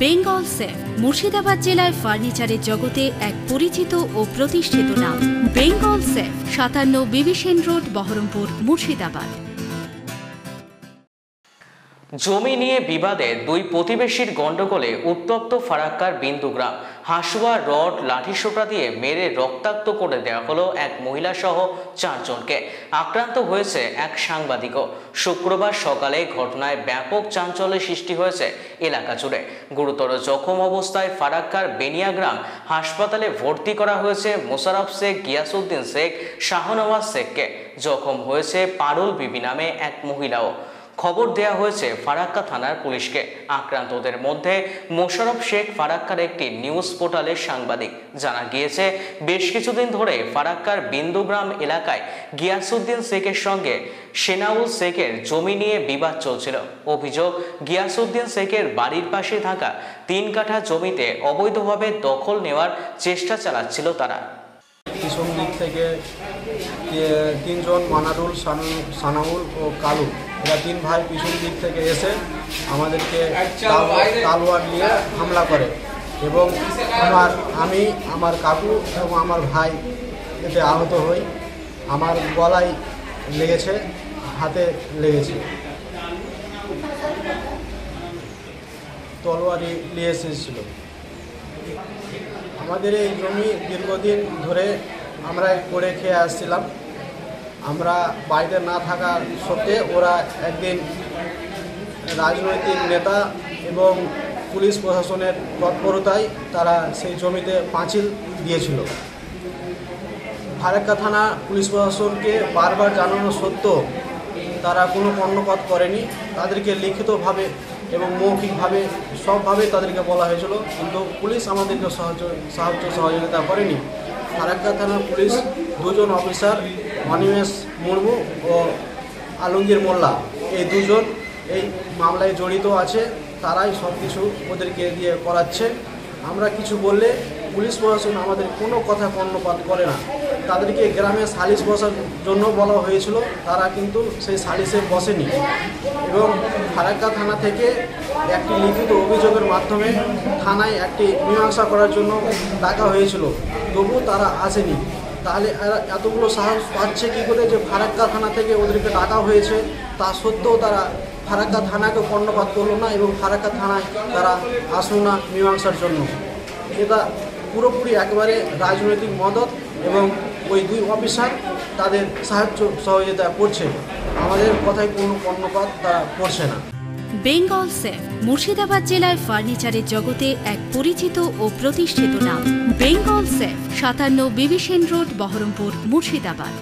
Bengal safe Murshidabad জেলায় ফার্নিচারের জগতে এক পরিচিত ও প্রতিষ্ঠিত নাম। বেঙ্গল সেফ 57 বিবি সেন রোড, বহরমপুর, মুর্শিদাবাদ। জমি নিয়ে বিবাদে দুই প্রতিবেশীর গন্ডগোলে উত্তপ্ত ফারাক্কার বিন্দু গ্রাম। হাসুয়া, রড, লাঠিসোঁটা দিয়ে মেরে রক্তাক্ত করে দেওয়া হলো এক মহিলা সহ 4 জনকে। আক্রান্ত হয়েছে এক সাংবাদিকও। শুক্রবার সকালে ঘটনায় ব্যাপক চাঞ্চল্যের সৃষ্টি হয়েছে এলাকা জুড়ে। গুরুতর জখম অবস্থায় ফারাক্কার বেনিয়াগ্রাম হাসপাতালে ভর্তি করা হয়েছে মোশাররফ শেখ, গিয়াসউদ্দিন শেখ, শাহনওয়াজ শেখকে। জখম হয়েছে পারুল বিবি নামে এক মহিলাও। খবর দেয়া হয়েছে ফারাক্কা থানার পুলিশকে। আক্রান্তদের মধ্যে মোশাররফ শেখ ফারাক্কার একটি নিউজ পোর্টালের সাংবাদিক। জানা গিয়েছে, বেশ কিছুদিন ধরে ফারাক্কার বিন্দুগ্রাম এলাকায় গিয়াসউদ্দিন শেখের সঙ্গে সেনাউল শেখের জমি নিয়ে বিবাদ চলছিল। অভিযোগ, গিয়াসউদ্দিন শেখের বাড়ির পাশে থাকা 3 কাঠা জমিতে অবৈধভাবে দখল নেওয়ার চেষ্টা চালাচ্ছিল তারা। পিছন দিক থেকে 3 জন মানারুল, সানাউল ও কালু, এরা 3 ভাই পিছন দিক থেকে এসে আমাদেরকে তালোয়ার নিয়ে হামলা করে এবং আমার কাকু এবং আমার ভাই এতে আহত হই। আমার গলায় লেগেছে, হাতে লেগেছে। তলোয়ারি নিয়ে এসেছিল। আমাদের এই জমি দীর্ঘদিন ধরে আমরা করে খেয়ে আসছিলাম। আমরা বাড়িতে না থাকা সত্ত্বে ওরা একদিন রাজনৈতিক নেতা এবং পুলিশ প্রশাসনের তৎপরতায় তারা সেই জমিতে পাঁচিল দিয়েছিল। ফারাক্কা থানা পুলিশ প্রশাসনকে বারবার জানানো সত্ত্বেও তারা কোনো কর্ণপাত করেনি। তাদেরকে লিখিতভাবে এবং মৌখিকভাবে সবভাবে তাদেরকে বলা হয়েছিল, কিন্তু পুলিশ আমাদেরকে সহযোগিতা করেনি। ফারাক্কা থানার পুলিশ 2 জন অফিসার, অনিমেষ মুর্মু ও আলমগীর মোল্লা, এই 2 জন এই মামলায় জড়িত আছে। তারাই সব কিছু ওদেরকে দিয়ে করাচ্ছে। আমরা কিছু বললে পুলিশ প্রশাসন আমাদের কোনো কথা কর্ণপাত করে না। তাদেরকে গ্রামে সালিশ বসার জন্য বলা হয়েছিল, তারা কিন্তু সেই সালিশে বসেনি এবং ফারাক্কা থানা থেকে একটি লিখিত অভিযোগের মাধ্যমে থানায় একটি মীমাংসা করার জন্য ডাকা হয়েছিল, তবু তারা আসেনি। তাহলে এতগুলো সাহস পাচ্ছে কী করে যে ফারাক্কা থানা থেকে ওদেরকে ডাকা হয়েছে, তা সত্ত্বেও তারা ফারাক্কা থানাকে কর্ণপাত করলো না এবং ফারাক্কা থানায় তারা আসলো না মীমাংসার জন্য। এটা পুরোপুরি একেবারে রাজনৈতিক মদত এবং ওই 2 অফিসার তাদের সাহায্য সহযোগিতা করছে। আমাদের কথায় কোনো কর্ণপাত তারা করছে না। বেঙ্গল সেফ মুর্শিদাবাদ জেলায় ফার্নিচারের জগতে এক পরিচিত ও প্রতিষ্ঠিত নাম। বেঙ্গল সেফ 57 বিবি সেন রোড, বহরমপুর, মুর্শিদাবাদ।